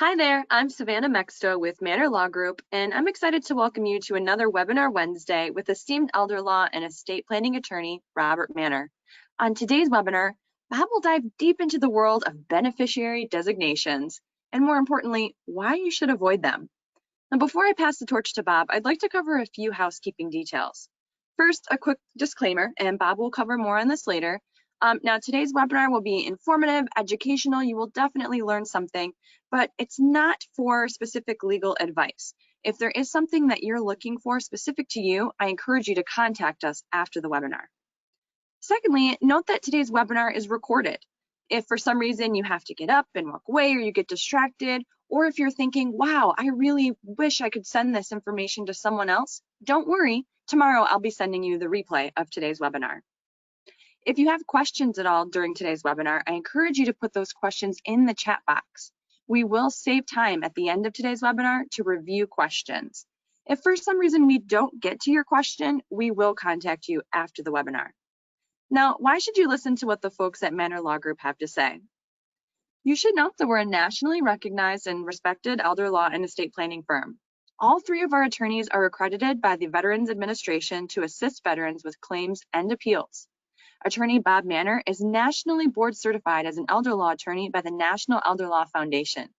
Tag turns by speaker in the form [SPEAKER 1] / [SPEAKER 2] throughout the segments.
[SPEAKER 1] Hi there, I'm Savannah Mexto with Mannor Law Group, and I'm excited to welcome you to another webinar Wednesday with esteemed elder law and estate planning attorney, Robert Mannor. On today's webinar, Bob will dive deep into the world of beneficiary designations, and more importantly, why you should avoid them. Now, before I pass the torch to Bob, I'd like to cover a few housekeeping details. First, a quick disclaimer, and Bob will cover more on this later. Now, today's webinar will be informative, educational. You will definitely learn something, but it's not for specific legal advice. If there is something that you're looking for specific to you, I encourage you to contact us after the webinar. Secondly, note that today's webinar is recorded. If for some reason you have to get up and walk away, or you get distracted, or if you're thinking, wow, I really wish I could send this information to someone else, don't worry. Tomorrow I'll be sending you the replay of today's webinar. If you have questions at all during today's webinar, I encourage you to put those questions in the chat box. We will save time at the end of today's webinar to review questions. If for some reason we don't get to your question, we will contact you after the webinar. Now, why should you listen to what the folks at Mannor Law Group have to say? You should note that we're a nationally recognized and respected elder law and estate planning firm. All three of our attorneys are accredited by the Veterans Administration to assist veterans with claims and appeals. Attorney Bob Mannor is nationally board certified as an elder law attorney by the National Elder Law Foundation.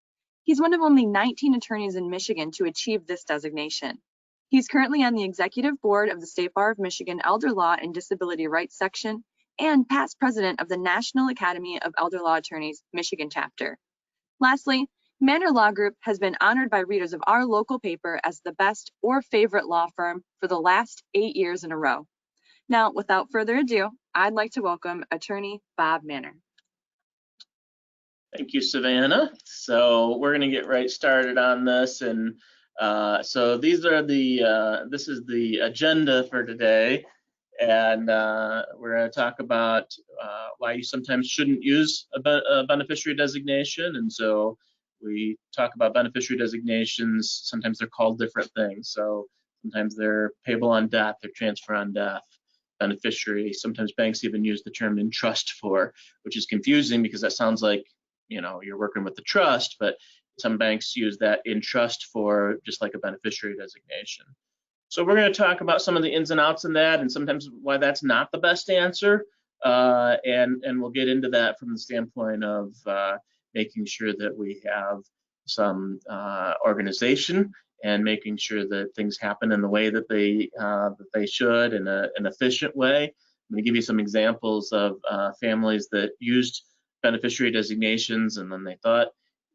[SPEAKER 1] He's one of only 19 attorneys in Michigan to achieve this designation. He's currently on the executive board of the State Bar of Michigan Elder Law and Disability Rights Section and past president of the National Academy of Elder Law Attorneys, Michigan chapter. Lastly, Mannor Law Group has been honored by readers of our local paper as the best or favorite law firm for the last 8 years in a row. Now, without further ado, I'd like to welcome attorney Bob Mannor.
[SPEAKER 2] Thank you, Savannah. So we're going to get right started on this, and so these are the this is the agenda for today, and we're going to talk about why you sometimes shouldn't use a beneficiary designation. And so we talk about beneficiary designations. Sometimes they're called different things. So sometimes they're payable on death, they're transfer on death. Beneficiary, sometimes banks even use the term in trust for, which is confusing because that sounds like, you know, you're working with the trust, but some banks use that in trust for just like a beneficiary designation. So we're going to talk about some of the ins and outs in that, and sometimes why that's not the best answer, and we'll get into that from the standpoint of making sure that we have some organization and making sure that things happen in the way that they should, in an efficient way. I'm going to give you some examples of families that used beneficiary designations and then they thought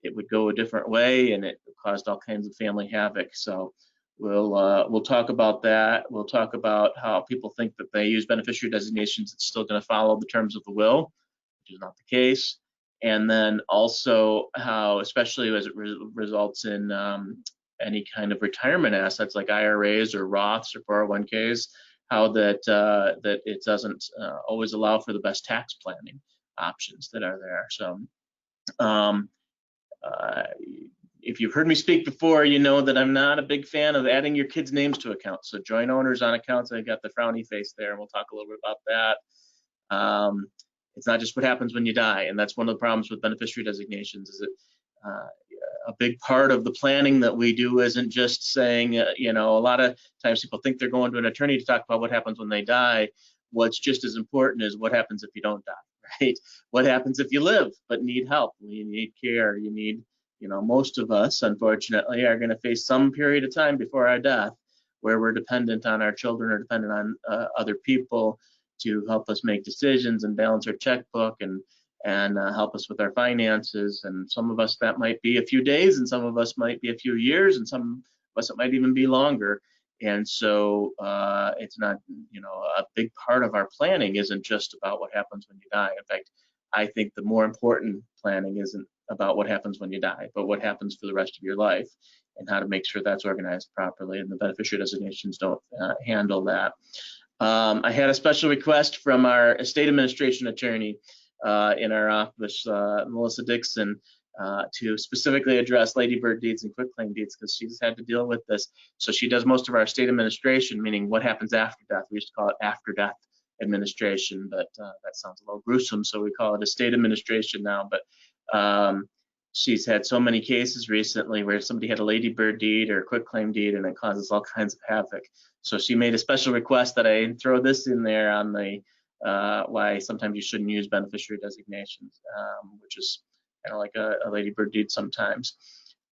[SPEAKER 2] it would go a different way, and it caused all kinds of family havoc. So we'll talk about that. We'll talk about how people think that they use beneficiary designations, it's still going to follow the terms of the will, which is not the case. And then also how, especially as it results in any kind of retirement assets like IRAs or Roths or 401ks, how that it doesn't always allow for the best tax planning options that are there. So if you've heard me speak before, you know that I'm not a big fan of adding your kids' names to accounts. So joint owners on accounts, I got the frowny face there, and we'll talk a little bit about that. It's not just what happens when you die, and that's one of the problems with beneficiary designations, is that a big part of the planning that we do isn't just saying, you know, a lot of times people think they're going to an attorney to talk about what happens when they die. What's just as important is what happens if you don't die, right? What happens if you live but need help, you need care, you need, you know, most of us, unfortunately, are going to face some period of time before our death where we're dependent on our children or dependent on other people to help us make decisions and balance our checkbook and help us with our finances. And some of us that might be a few days, and some of us might be a few years, and some of us it might even be longer. And so it's not, you know, a big part of our planning isn't just about what happens when you die. In fact, I think the more important planning isn't about what happens when you die, but what happens for the rest of your life and how to make sure that's organized properly. And the beneficiary designations don't handle that. I had a special request from our estate administration attorney in our office, Melissa Dixon, to specifically address ladybird deeds and quitclaim deeds, because she's had to deal with this. So she does most of our estate administration, meaning what happens after death. We used to call it after death administration, but that sounds a little gruesome, so we call it estate administration now. But she's had so many cases recently where somebody had a ladybird deed or a quitclaim deed, and it causes all kinds of havoc. So she made a special request that I throw this in there on the why sometimes you shouldn't use beneficiary designations, which is kind of like a ladybird deed sometimes.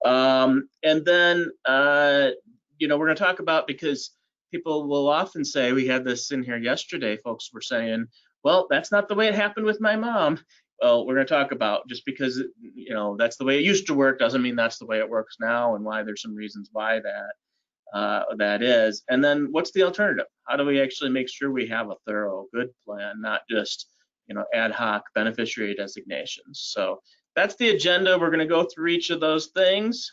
[SPEAKER 2] And then, we're going to talk about, because people will often say, we had this in here yesterday, folks were saying, well, that's not the way it happened with my mom. Well, we're going to talk about, just because that's the way it used to work doesn't mean that's the way it works now, and why there's some reasons why that is. And then what's the alternative? How do we actually make sure we have a thorough, good plan, not just ad hoc beneficiary designations? So that's the agenda. We're going to go through each of those things.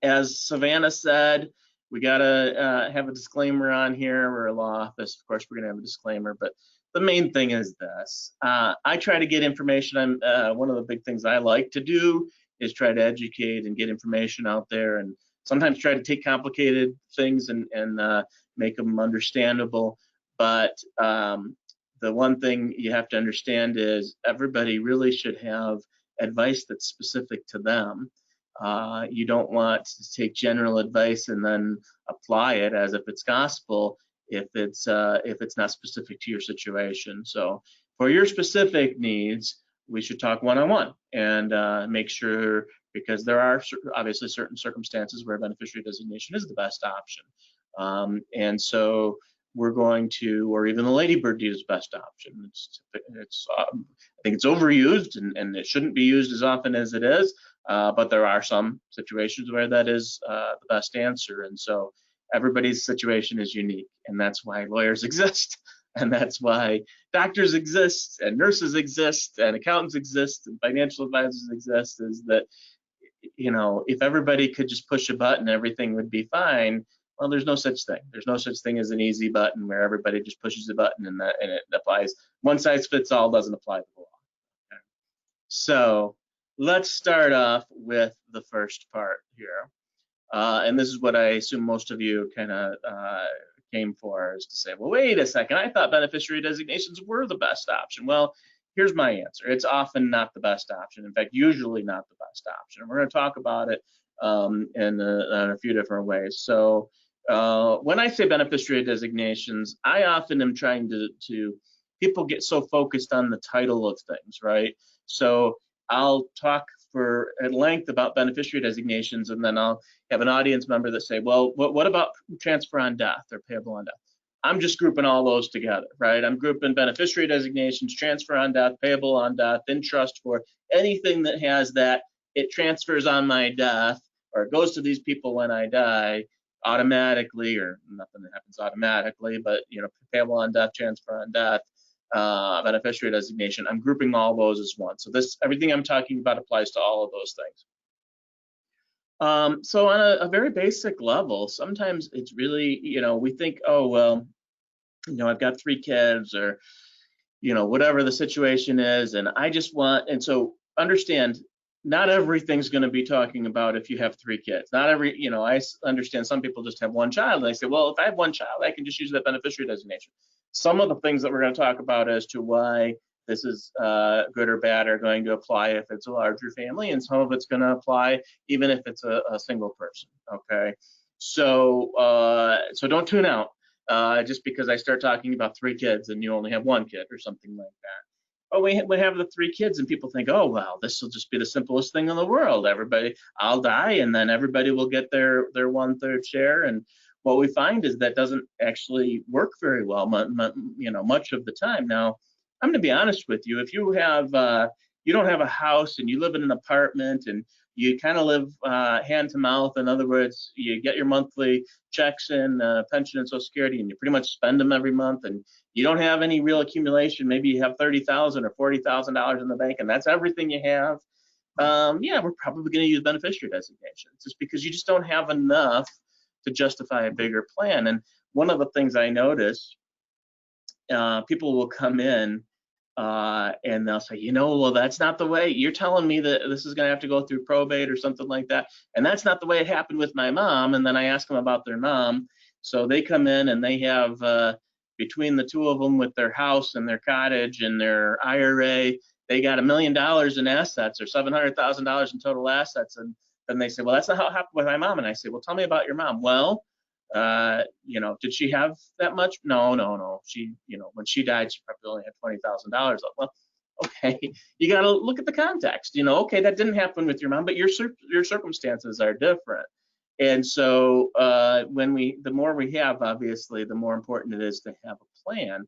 [SPEAKER 2] As Savannah said, we got to have a disclaimer on here. We're a law office. Of course, we're going to have a disclaimer, but the main thing is this. I try to get information. One of the big things I like to do is try to educate and get information out there, and sometimes try to take complicated things and make them understandable. But the one thing you have to understand is everybody really should have advice that's specific to them. You don't want to take general advice and then apply it as if it's gospel if it's not specific to your situation. So for your specific needs, we should talk one-on-one and make sure, because there are obviously certain circumstances where beneficiary designation is the best option. And so we're going to, or even the ladybird deed is the best option. I think it's overused, and it shouldn't be used as often as it is. But there are some situations where that is the best answer. And so everybody's situation is unique, and that's why lawyers exist, and that's why doctors exist, and nurses exist, and accountants exist, and financial advisors exist, is that, if everybody could just push a button, everything would be fine. Well, there's no such thing. There's no such thing as an easy button where everybody just pushes a button and it applies. One size fits all doesn't apply to the law. Okay. So let's start off with the first part here. And this is what I assume most of you kind of came for, is to say, well, wait a second, I thought beneficiary designations were the best option. Well, here's my answer. It's often not the best option. In fact, usually not the best option. And we're going to talk about it in a few different ways. So when I say beneficiary designations, I often am trying to people get so focused on the title of things, right? So I'll talk at length about beneficiary designations, and then I'll have an audience member that say, well, what about transfer on death or payable on death? I'm just grouping all those together, right? I'm grouping beneficiary designations, transfer on death, payable on death, in trust for anything that has that it transfers on my death, or it goes to these people when I die automatically, or nothing that happens automatically, but payable on death, transfer on death, beneficiary designation. I'm grouping all those as one. So everything I'm talking about applies to all of those things. So on a very basic level, sometimes it's really, we think, oh, well, I've got 3 kids, or, whatever the situation is, and I just want, and so understand, not everything's going to be talking about if you have 3 kids. Not every, I understand some people just have 1 child, and they say, well, if I have 1 child, I can just use that beneficiary designation. Some of the things that we're going to talk about as to why this is good or bad are going to apply if it's a larger family, and some of it's going to apply even if it's a single person. Okay, so don't tune out just because I start talking about 3 kids and you only have 1 kid or something like that. Oh, we have the 3 kids, and people think, oh, well, this will just be the simplest thing in the world. I'll die, and then everybody will get their 1/3 share. And what we find is that doesn't actually work very well, much of the time. Now, I'm going to be honest with you. If you don't have a house and you live in an apartment and you kind of live hand to mouth, in other words, you get your monthly checks and pension and Social Security, and you pretty much spend them every month, and you don't have any real accumulation. Maybe you have $30,000 or $40,000 in the bank, and that's everything you have. Yeah, we're probably going to use beneficiary designations, just because you just don't have enough to justify a bigger plan. And one of the things I notice, people will come in and they'll say, well, that's not the way. You're telling me that this is going to have to go through probate or something like that, and that's not the way it happened with my mom. And then I ask them about their mom. So they come in and they have, between the 2 of them with their house and their cottage and their IRA, they got $1 million in assets or $700,000 in total assets, and then they say, well, that's not how it happened with my mom. And I say, well, tell me about your mom. Well, did she have that much? No. She, when she died, she probably only had $20,000. Well, okay, you got to look at the context. Okay, that didn't happen with your mom, but your circumstances are different. And so the more we have, obviously, the more important it is to have a plan.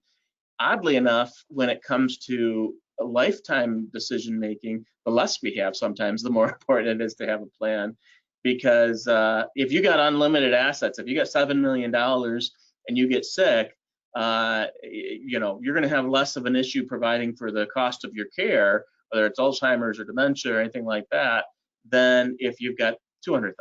[SPEAKER 2] Oddly enough, when it comes to a lifetime decision making, the less we have sometimes, the more important it is to have a plan. Because if you got unlimited assets, if you got $7 million and you get sick, you're going to have less of an issue providing for the cost of your care, whether it's Alzheimer's or dementia or anything like that, than if you've got $200,000,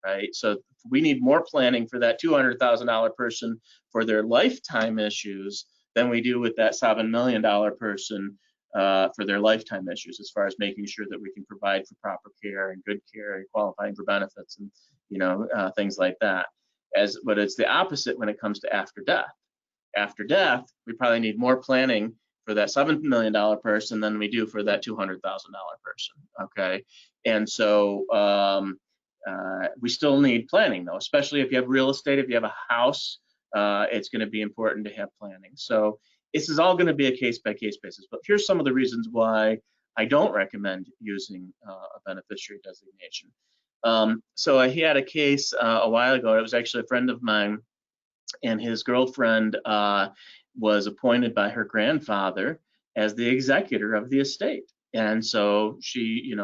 [SPEAKER 2] right? So we need more planning for that $200,000 person for their lifetime issues than we do with that $7 million person for their lifetime issues, as far as making sure that we can provide for proper care and good care and qualifying for benefits and things like that. But it's the opposite when it comes to after death. After death, we probably need more planning for that $7 million person than we do for that $200,000 person. Okay, and so we still need planning, though, especially if you have real estate. If you have a house, it's going to be important to have planning. So this is all going to be a case-by-case basis. But here's some of the reasons why I don't recommend using a beneficiary designation. So I had a case a while ago. It was actually a friend of mine, and his girlfriend was appointed by her grandfather as the executor of the estate. And so he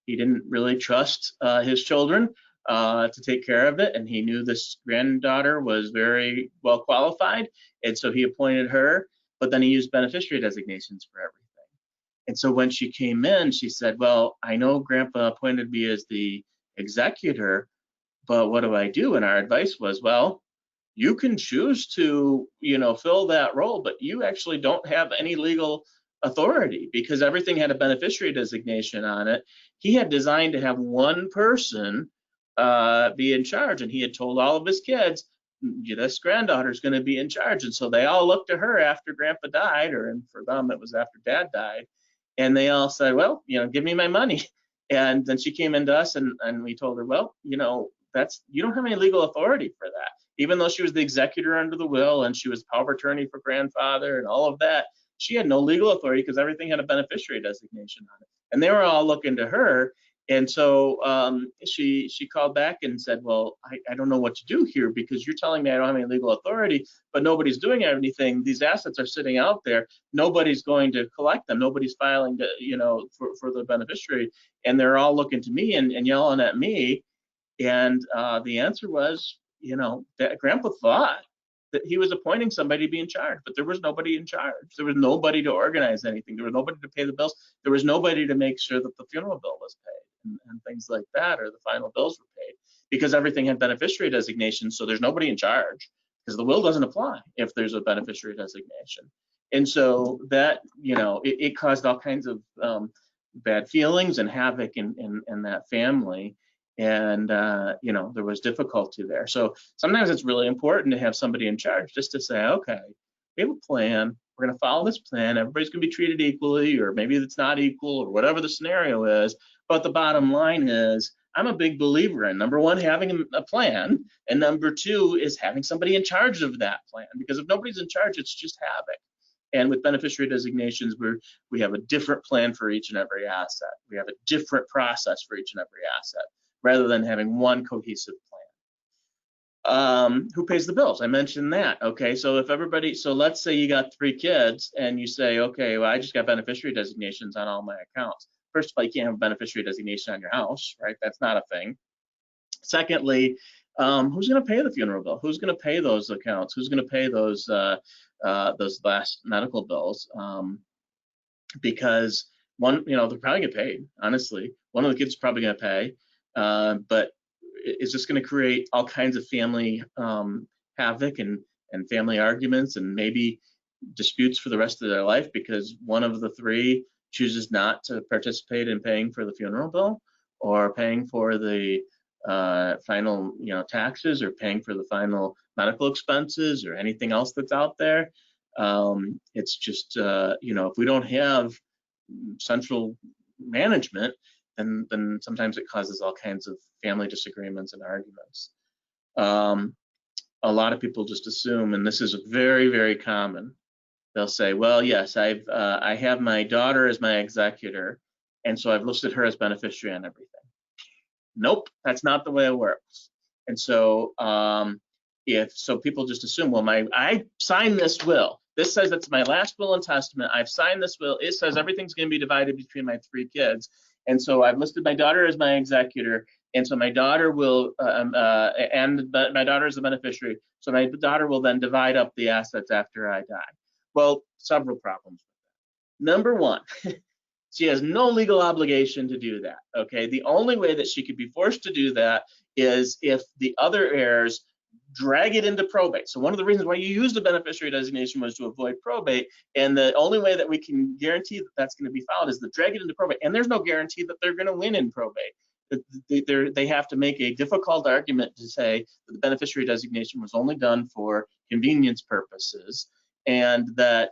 [SPEAKER 2] didn't really trust his children to take care of it, and he knew this granddaughter was very well qualified, and so he appointed her, but then he used beneficiary designations for everything. And so when she came in, she said, well, I know Grandpa appointed me as the executor, but what do I do? And our advice was, well, you can choose to, fill that role, but you actually don't have any legal authority because everything had a beneficiary designation on it. He had designed to have one person be in charge, and he had told all of his kids, this granddaughter's going to be in charge. And so they all looked to her after Grandpa died, and for them it was after Dad died, and they all said, well, give me my money. And then she came into us, and we told her, well, you don't have any legal authority for that. Even though she was the executor under the will and she was power of attorney for grandfather and all of that, she had no legal authority because everything had a beneficiary designation on it. And they were all looking to her. And so she called back and said, well, I don't know what to do here because you're telling me I don't have any legal authority, but nobody's doing anything. These assets are sitting out there. Nobody's going to collect them. Nobody's filing for the beneficiary. And they're all looking to me and yelling at me. And the answer was, that Grandpa thought that he was appointing somebody to be in charge, but there was nobody in charge. There was nobody to organize anything. There was nobody to pay the bills. There was nobody to make sure that the funeral bill was paid and things like that, or the final bills were paid, because everything had beneficiary designation. So there's nobody in charge because the will doesn't apply if there's a beneficiary designation. And so that, it caused all kinds of bad feelings and havoc in that family. And there was difficulty there. So sometimes it's really important to have somebody in charge just to say, okay, we have a plan. We're going to follow this plan. Everybody's going to be treated equally, or maybe it's not equal, or whatever the scenario is. But the bottom line is, I'm a big believer in, number one, having a plan, and number two is having somebody in charge of that plan. Because if nobody's in charge, it's just havoc. And with beneficiary designations, we have a different plan for each and every asset. We have a different process for each and every asset, rather than having one cohesive plan. Who pays the bills? I mentioned that. Okay, so let's say you got 3 kids and you say, okay, well, I just got beneficiary designations on all my accounts. First of all, you can't have a beneficiary designation on your house, right? That's not a thing. Secondly, who's going to pay the funeral bill? Who's going to pay those accounts? Who's going to pay those last medical bills? Because one, they're probably going to pay, honestly. One of the kids is probably going to pay. But it's just going to create all kinds of family havoc and family arguments and maybe disputes for the rest of their life because one of the 3 chooses not to participate in paying for the funeral bill or paying for the final taxes or paying for the final medical expenses or anything else that's out there. It's just if we don't have central management, then sometimes it causes all kinds of family disagreements and arguments. A lot of people just assume, and this is very, very common, they'll say, well, yes, I have my daughter as my executor, and so I've listed her as beneficiary on everything. Nope, that's not the way it works. And so people just assume, well, I signed this will. This says it's my last will and testament. I've signed this will. It says everything's going to be divided between my 3 kids. And so I've listed my daughter as my executor. And so my daughter will, my daughter is the beneficiary. So my daughter will then divide up the assets after I die. Well, several problems. Number one, she has no legal obligation to do that, okay? The only way that she could be forced to do that is if the other heirs drag it into probate. So one of the reasons why you used a beneficiary designation was to avoid probate, and the only way that we can guarantee that that's going to be followed is to drag it into probate, and there's no guarantee that they're going to win in probate. They have to make a difficult argument to say that the beneficiary designation was only done for convenience purposes, and that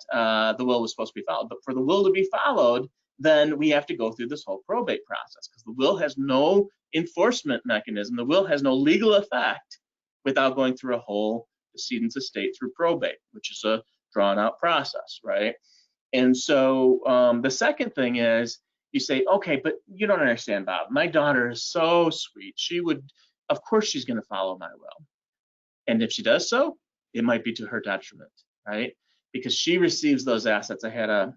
[SPEAKER 2] the will was supposed to be followed. But for the will to be followed, then we have to go through this whole probate process, because the will has no enforcement mechanism. The will has no legal effect without going through a whole decedent's estate through probate, which is a drawn out process, right? And so the second thing is, you say, okay, but you don't understand, Bob. My daughter is so sweet. She would, of course she's going to follow my will. And if she does so, it might be to her detriment, right? Because she receives those assets. I had a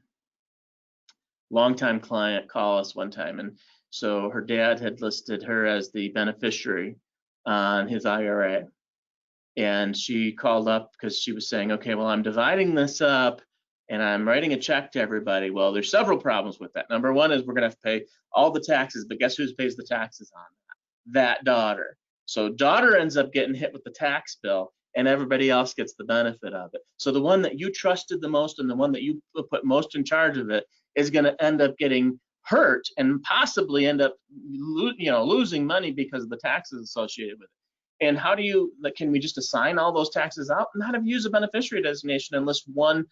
[SPEAKER 2] longtime client call us one time, and so her dad had listed her as the beneficiary on his IRA. And she called up because she was saying, okay, well, I'm dividing this up and I'm writing a check to everybody. Well, there's several problems with that. Number one is we're going to have to pay all the taxes, but guess who pays the taxes on that? That daughter. So daughter ends up getting hit with the tax bill, and everybody else gets the benefit of it. So the one that you trusted the most and the one that you put most in charge of it is going to end up getting hurt and possibly end up losing money because of the taxes associated with it. And how do you, can we just assign all those taxes out? Not if you use a beneficiary designation and list one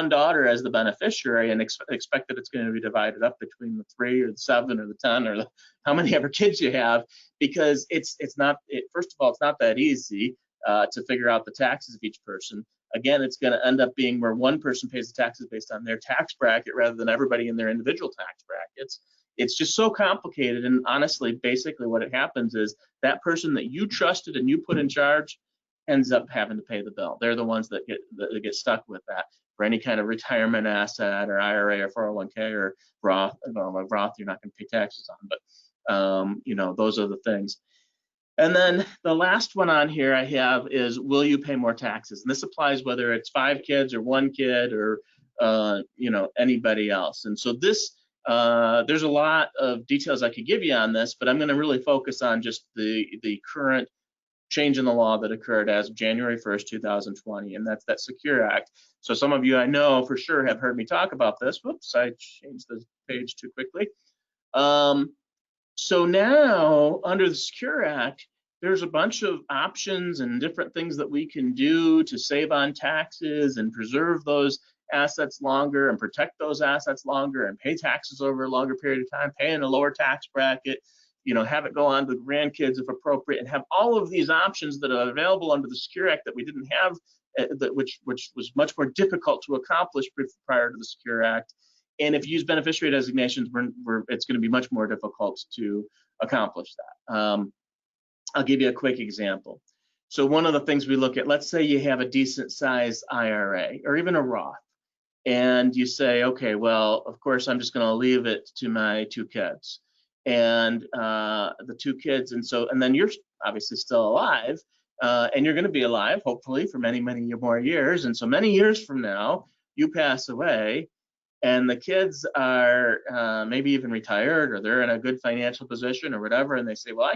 [SPEAKER 2] daughter as the beneficiary and expect that it's going to be divided up between the 3 or the 7 or the 10 or how many ever kids you have, because it's not, first of all, it's not that easy to figure out the taxes of each person. Again, it's going to end up being where one person pays the taxes based on their tax bracket rather than everybody in their individual tax brackets. It's just so complicated, and honestly, basically what it happens is that person that you trusted and you put in charge ends up having to pay the bill. They're the ones that get stuck with that for any kind of retirement asset or IRA or 401k or Roth. Well, Roth you're not going to pay taxes on, but those are the things. And then the last one on here I have is, will you pay more taxes? And this applies whether it's 5 kids or 1 kid or anybody else. And so this there's a lot of details I could give you on this, but I'm going to really focus on just the current change in the law that occurred as of January 1st, 2020, and that's that Secure Act. So some of you I know for sure have heard me talk about this. Whoops, I changed the page too quickly. So now under the Secure Act, there's a bunch of options and different things that we can do to save on taxes and preserve those assets longer and protect those assets longer and pay taxes over a longer period of time, pay in a lower tax bracket, have it go on to grandkids if appropriate, and have all of these options that are available under the Secure Act that we didn't have, which was much more difficult to accomplish prior to the Secure Act. And if you use beneficiary designations, it's going to be much more difficult to accomplish that. I'll give you a quick example. So one of the things we look at, let's say you have a decent sized IRA or even a Roth, and you say, okay, well, of course, I'm just going to leave it to my 2 kids. And the 2 kids, and then you're obviously still alive, and you're going to be alive, hopefully, for many, many more years. And so many years from now, you pass away, and the kids are maybe even retired, or they're in a good financial position or whatever, and they say, well,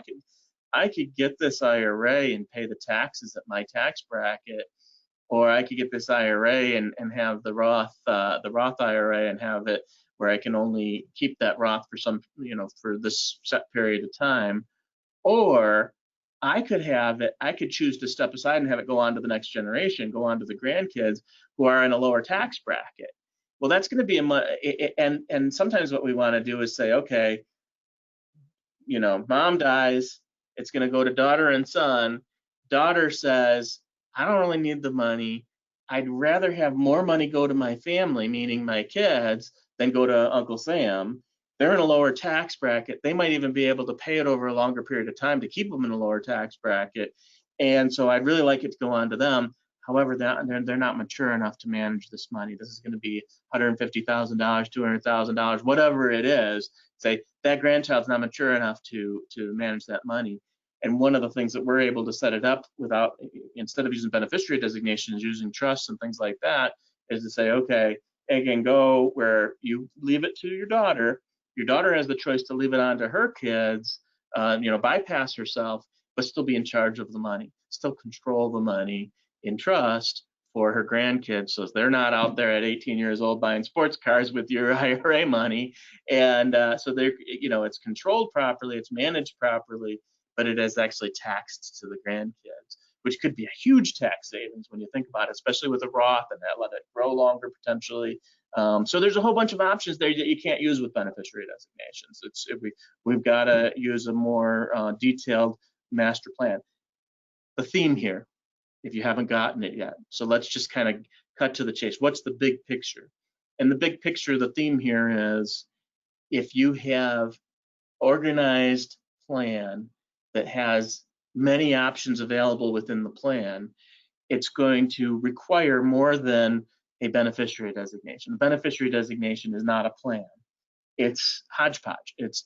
[SPEAKER 2] I could get this IRA and pay the taxes at my tax bracket, or I could get this IRA and have the Roth IRA and have it where I can only keep that Roth for for this set period of time, or I could choose to step aside and have it go on to the next generation, go on to the grandkids who are in a lower tax bracket. Well, that's going to be and sometimes what we want to do is say, okay, mom dies, it's going to go to daughter and son. Daughter says, I don't really need the money. I'd rather have more money go to my family, meaning my kids, than go to Uncle Sam. They're in a lower tax bracket. They might even be able to pay it over a longer period of time to keep them in a lower tax bracket. And so I'd really like it to go on to them. However, they're not mature enough to manage this money. This is going to be $150,000, $200,000, whatever it is. Say that grandchild's not mature enough to manage that money. And one of the things that we're able to set it up without, instead of using beneficiary designations, using trusts and things like that, is to say, okay, it can go where you leave it to your daughter. Your daughter has the choice to leave it on to her kids, bypass herself, but still be in charge of the money, still control the money in trust for her grandkids, so they're not out there at 18 years old buying sports cars with your IRA money. And so they're, it's controlled properly, it's managed properly, but it is actually taxed to the grandkids, which could be a huge tax savings when you think about it, especially with a Roth and that let it grow longer potentially. So there's a whole bunch of options there that you can't use with beneficiary designations. We've got to use a more detailed master plan. The theme here, if you haven't gotten it yet. So let's just kind of cut to the chase. What's the big picture? And the big picture, the theme here is, if you have organized plan that has many options available within the plan, it's going to require more than a beneficiary designation. A beneficiary designation is not a plan. It's hodgepodge. It's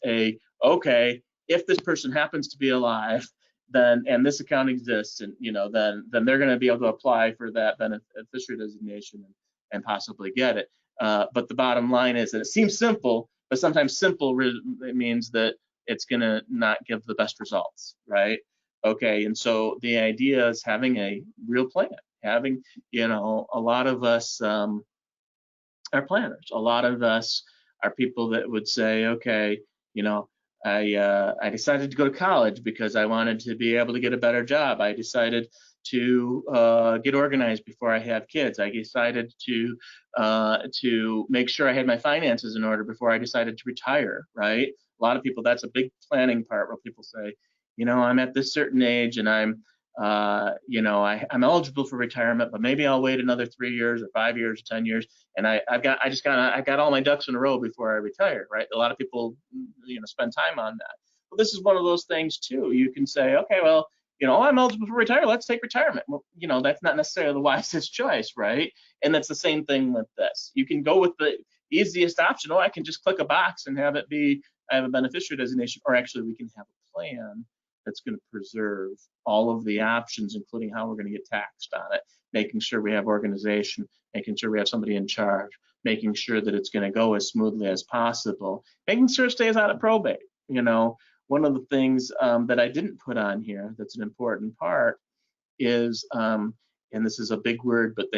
[SPEAKER 2] okay, if this person happens to be alive, then, and this account exists, and then they're going to be able to apply for that beneficiary designation and possibly get it. But the bottom line is that it seems simple, but sometimes simple means that it's going to not give the best results, right? Okay, and so the idea is having a real plan. Having, a lot of us are planners. A lot of us are people that would say, okay, I decided to go to college because I wanted to be able to get a better job. I decided to get organized before I have kids. I decided to make sure I had my finances in order before I decided to retire, right? A lot of people, that's a big planning part where people say, I'm at this certain age and I'm eligible for retirement, but maybe I'll wait another 3 years or 5 years or 10 years, and I got all my ducks in a row before I retire, right? A lot of people, spend time on that. Well, this is one of those things too. You can say, okay, well, I'm eligible for retirement. Let's take retirement. Well, that's not necessarily the wisest choice, right? And that's the same thing with this. You can go with the easiest option. Oh, I can just click a box and have it be, I have a beneficiary designation, or actually we can have a plan that's going to preserve all of the options, including how we're going to get taxed on it, making sure we have organization, making sure we have somebody in charge, making sure that it's going to go as smoothly as possible, making sure it stays out of probate. One of the things that I didn't put on here that's an important part is, and this is a big word, but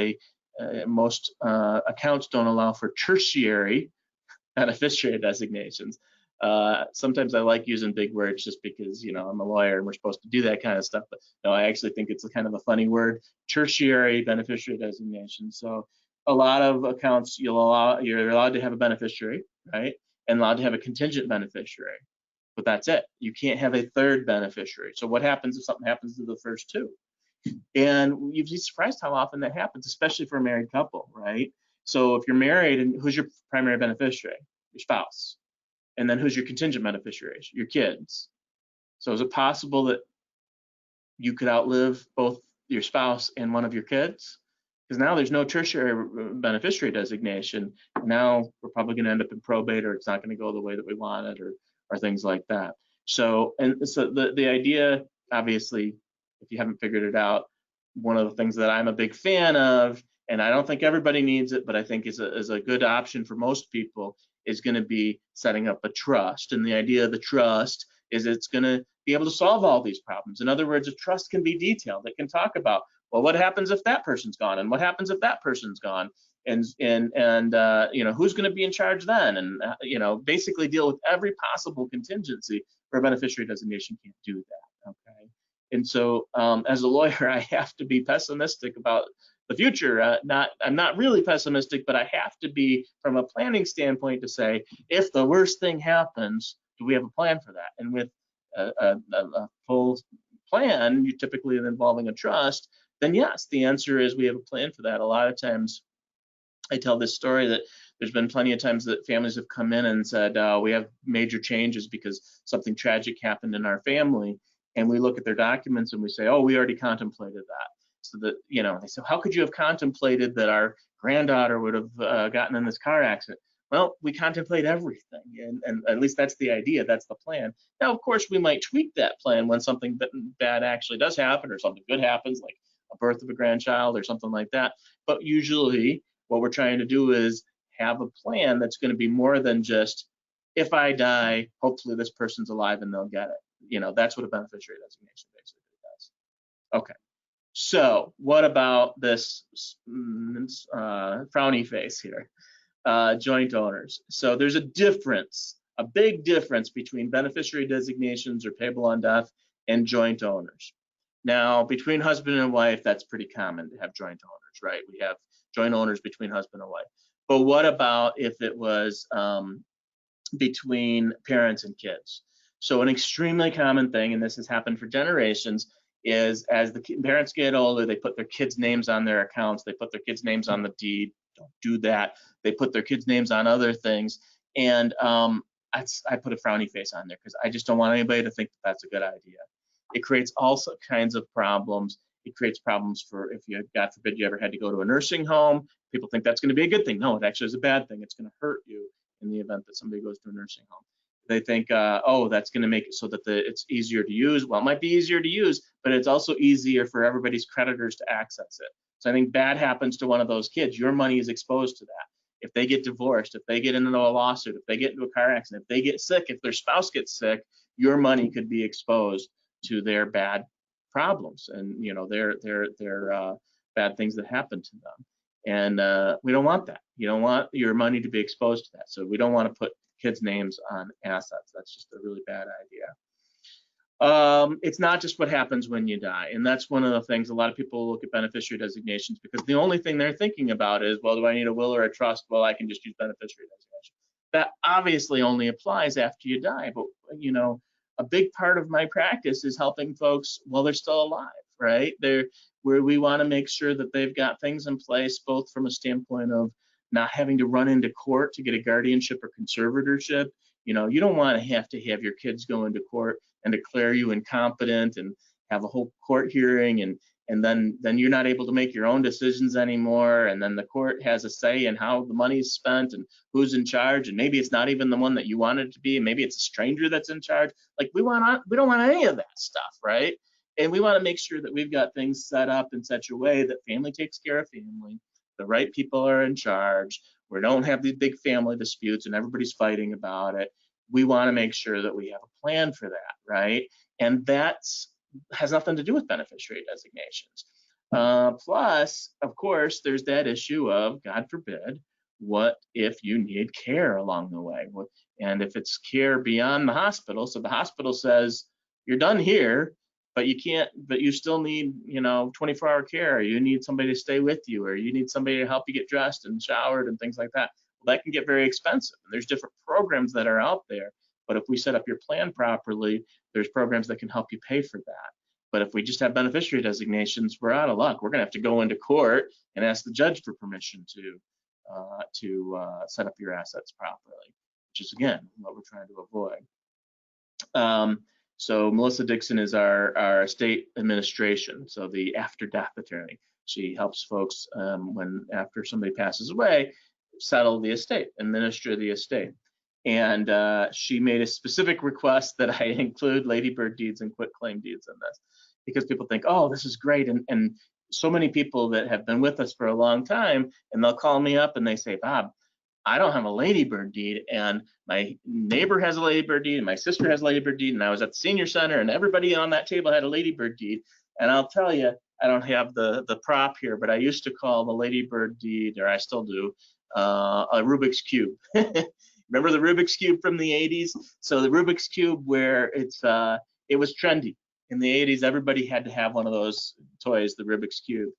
[SPEAKER 2] most accounts don't allow for tertiary beneficiary designations. Sometimes I like using big words just because, I'm a lawyer and we're supposed to do that kind of stuff. But no, I actually think it's a kind of a funny word, tertiary beneficiary designation. So a lot of accounts, you're allowed to have a beneficiary, right? And allowed to have a contingent beneficiary, but that's it. You can't have a third beneficiary. So what happens if something happens to the first two? And you'd be surprised how often that happens, especially for a married couple, right? So if you're married, and who's your primary beneficiary? Your spouse. And then who's your contingent beneficiaries? Your kids. So is it possible that you could outlive both your spouse and one of your kids? Because now there's no tertiary beneficiary designation. Now we're probably going to end up in probate, or it's not going to go the way that we want it, or things like that. So, and so the idea, obviously, if you haven't figured it out, one of the things that I'm a big fan of, and I don't think everybody needs it, but I think is a good option for most people, is going to be setting up a trust. And the idea of the trust is it's going to be able to solve all these problems. In other words, a trust can be detailed. It can talk about, well, what happens if that person's gone, and what happens if that person's gone, and who's going to be in charge then, and basically deal with every possible contingency. Where a beneficiary designation can't do that. Okay. And so as a lawyer, I have to be pessimistic about the future. I'm not really pessimistic, but I have to be from a planning standpoint to say, if the worst thing happens, do we have a plan for that? And with a full plan, you typically involving a trust, then yes, the answer is we have a plan for that. A lot of times I tell this story that there's been plenty of times that families have come in and said, we have major changes because something tragic happened in our family. And we look at their documents and we say, oh, we already contemplated that. So that, you know, they say, how could you have contemplated that our granddaughter would have gotten in this car accident? Well, we contemplate everything, and at least that's the idea, that's the plan. Now, of course, we might tweak that plan when something bad actually does happen or something good happens, like a birth of a grandchild or something like that. But usually what we're trying to do is have a plan that's going to be more than just, if I die, hopefully this person's alive and they'll get it. You know, that's what a beneficiary designation basically does. Okay. So what about this frowny face here? Joint owners. So there's a difference, a big difference between beneficiary designations or payable on death and joint owners. Now, between husband and wife, that's pretty common to have joint owners, right? We have joint owners between husband and wife. But what about if it was between parents and kids? So an extremely common thing, and this has happened for generations, is as the parents get older, they put their kids' names on their accounts, they put their kids' names on the deed. Don't do that. They put their kids' names on other things, and I put a frowny face on there because I just don't want anybody to think that that's a good idea. It creates all kinds of problems. It creates problems for if you, God forbid, you ever had to go to a nursing home. People think that's going to be a good thing. No, it actually is a bad thing. It's going to hurt you in the event that somebody goes to a nursing home. They think, oh, that's going to make it so that it's easier to use. Well, it might be easier to use, but it's also easier for everybody's creditors to access it. So I think bad happens to one of those kids, your money is exposed to that. If they get divorced, if they get into a lawsuit, if they get into a car accident, if they get sick, if their spouse gets sick, your money could be exposed to their bad problems and, you know, their bad things that happen to them. And we don't want that. You don't want your money to be exposed to that. So we don't want to put kids' names on assets. That's just a really bad idea. It's not just what happens when you die. And that's one of the things a lot of people look at beneficiary designations because the only thing they're thinking about is, well, do I need a will or a trust? Well, I can just use beneficiary designation. That obviously only applies after you die. But, you know, a big part of my practice is helping folks while they're still alive, right? Where we want to make sure that they've got things in place, both from a standpoint of not having to run into court to get a guardianship or conservatorship. You know, you don't want to have your kids go into court and declare you incompetent and have a whole court hearing and then you're not able to make your own decisions anymore, and then the court has a say in how the money's spent and who's in charge, and maybe it's not even the one that you wanted it to be, and maybe it's a stranger that's in charge. Like we don't want any of that stuff, right? And we want to make sure that we've got things set up in such a way that family takes care of family, the right people are in charge, we don't have these big family disputes and everybody's fighting about it. We want to make sure that we have a plan for that, right? And that has nothing to do with beneficiary designations. Plus, of course, there's that issue of, God forbid, what if you need care along the way? And if it's care beyond the hospital, so the hospital says, you're done here, but you still need, 24-hour care. You need somebody to stay with you, or you need somebody to help you get dressed and showered and things like that. Well, that can get very expensive. And there's different programs that are out there. But if we set up your plan properly, there's programs that can help you pay for that. But if we just have beneficiary designations, we're out of luck. We're going to have to go into court and ask the judge for permission to set up your assets properly, which is, again, what we're trying to avoid. So Melissa Dixon is our estate administration, so the after death attorney. She helps folks after somebody passes away, settle the estate, administer the estate. And she made a specific request that I include ladybird deeds and quitclaim deeds in this, because people think, oh, this is great. And so many people that have been with us for a long time, and they'll call me up and they say, Bob, I don't have a ladybird deed, and my neighbor has a ladybird deed, and my sister has a ladybird deed, and I was at the senior center, and everybody on that table had a ladybird deed. And I'll tell you, I don't have the prop here, but I used to call the ladybird deed, or I still do, a Rubik's Cube. Remember the Rubik's Cube from the 80s? So the Rubik's Cube, where it was trendy. In the 80s, everybody had to have one of those toys, the Rubik's Cube.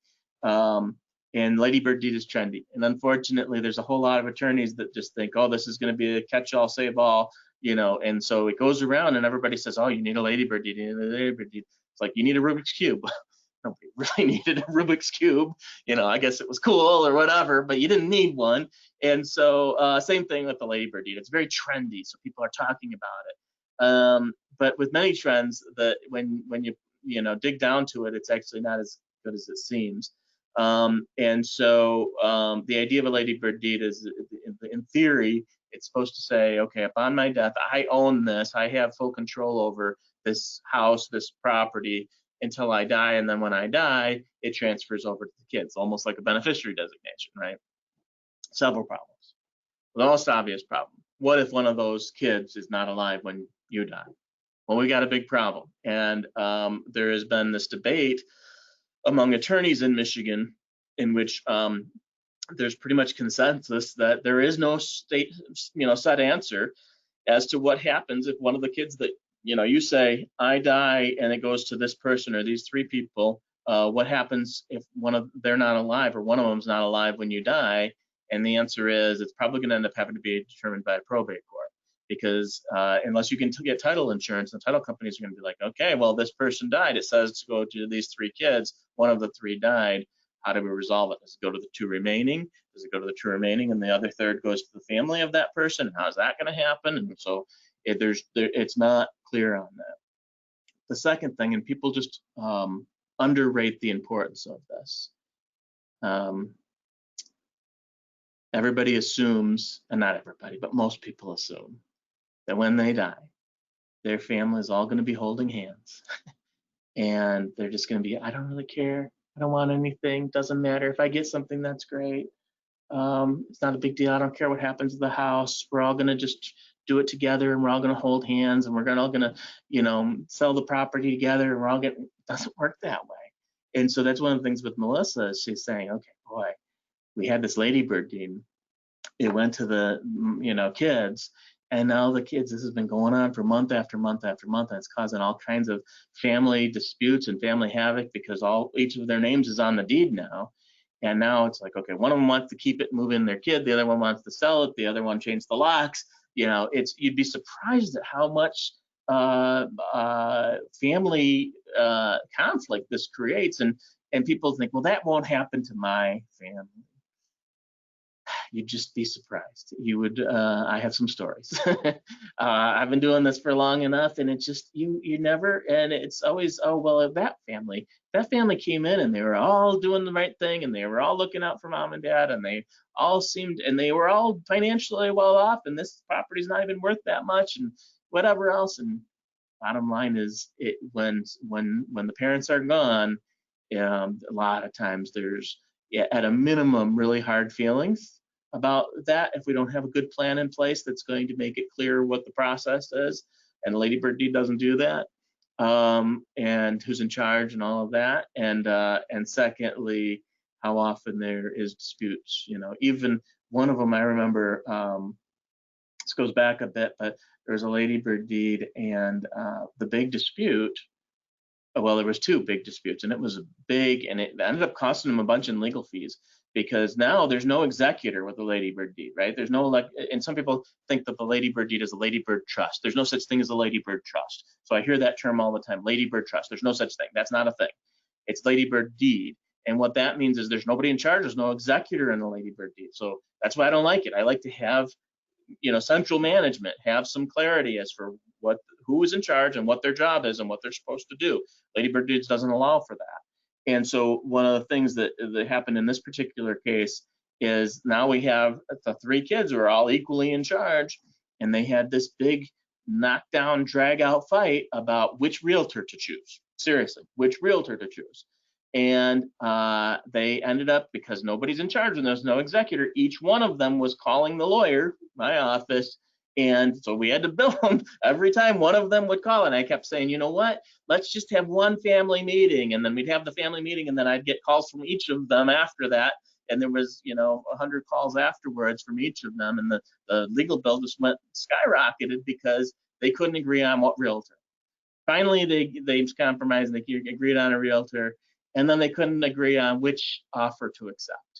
[SPEAKER 2] and ladybird deed is trendy. And unfortunately, there's a whole lot of attorneys that just think, oh, this is going to be a catch-all, save-all, you know, and so it goes around and everybody says, oh, you need a ladybird deed, you need a ladybird deed. It's like, you need a Rubik's Cube. Nobody really needed a Rubik's Cube. You know, I guess it was cool or whatever, but you didn't need one. And so same thing with the ladybird deed. It's very trendy, so people are talking about it. But with many trends, that when you know dig down to it, it's actually not as good as it seems. And so the idea of a ladybird deed is, in theory, it's supposed to say, okay, upon my death, I own this. I have full control over this house, this property, until I die, and then when I die, it transfers over to the kids, almost like a beneficiary designation, right? Several problems. The most obvious problem: what if one of those kids is not alive when you die? Well, we got a big problem, and there has been this debate among attorneys in Michigan, in which there's pretty much consensus that there is no state, set answer as to what happens if one of the kids that you say, I die and it goes to this person or these three people. What happens if they're not alive, or one of them's not alive when you die? And the answer is, it's probably going to end up having to be determined by a probate court, because unless you can get title insurance, the title companies are going to be like, okay, well, this person died. It says to go to these three kids. One of the three died. How do we resolve it? Does it go to the two remaining? Does it go to the two remaining and the other third goes to the family of that person? And how's that going to happen? And so it's not clear on that. The second thing, and people just underrate the importance of this. Everybody assumes, and not everybody, but most people assume that when they die, their family is all going to be holding hands. And they're just going to be, I don't really care. I don't want anything. Doesn't matter. If I get something, that's great. It's not a big deal. I don't care what happens to the house. We're all going to just do it together, and we're all going to hold hands, and we're all going to, sell the property together, and we're all getting. It doesn't work that way. And so that's one of the things with Melissa. Is she's saying, okay, boy, we had this ladybird deed. It went to the, kids, and now the kids. This has been going on for month after month after month, and it's causing all kinds of family disputes and family havoc because each of their names is on the deed now. And now it's like, okay, one of them wants to keep it, move in their kid. The other one wants to sell it. The other one changed the locks. You'd be surprised at how much family conflict this creates. And people think, well, that won't happen to my family. You'd just be surprised. You would. I have some stories. I've been doing this for long enough, and it's just you never. And it's always, oh well, if that family came in and they were all doing the right thing, and they were all looking out for mom and dad, and they all seemed, and they were all financially well off, and this property's not even worth that much, and whatever else. And bottom line is, when the parents are gone, a lot of times there's, at a minimum, really hard feelings about that if we don't have a good plan in place that's going to make it clear what the process is. And ladybird deed doesn't do that, and who's in charge and all of that. And secondly, how often there is disputes. Even one of them, I remember, this goes back a bit, but there was a ladybird deed, and the big dispute, well, there was two big disputes, and it was big, and it ended up costing them a bunch in legal fees, because now there's no executor with the ladybird deed, right? There's no, and some people think that the ladybird deed is a ladybird trust. There's no such thing as a ladybird trust. So I hear that term all the time, ladybird trust. There's no such thing. That's not a thing. It's ladybird deed. And what that means is there's nobody in charge. There's no executor in the ladybird deed. So that's why I don't like it. I like to have, central management, have some clarity as for who is in charge and what their job is and what they're supposed to do. Ladybird deeds doesn't allow for that. And so one of the things that happened in this particular case is now we have the three kids who are all equally in charge, and they had this big knockdown, drag out fight about which realtor to choose. Seriously, which realtor to choose. And they ended up, because nobody's in charge and there's no executor, each one of them was calling the lawyer, my office, and so we had to bill them every time one of them would call. And I kept saying, you know what, let's just have one family meeting. And then we'd have the family meeting, and then I'd get calls from each of them after that. And there was, 100 calls afterwards from each of them. And the legal bill just skyrocketed because they couldn't agree on what realtor. Finally, they compromised, they agreed on a realtor, and then they couldn't agree on which offer to accept.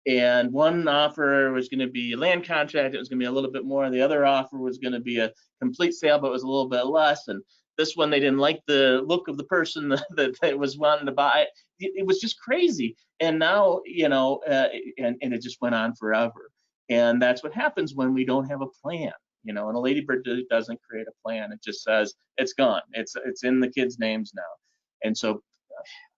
[SPEAKER 2] And one offer was going to be a land contract. It was going to be a little bit more. The other offer was going to be a complete sale, but it was a little bit less. And this one, they didn't like the look of the person that was wanting to buy it. It was just crazy. And now, and it just went on forever. And that's what happens when we don't have a plan. And a ladybird doesn't create a plan. It just says it's gone. It's in the kids' names now. And so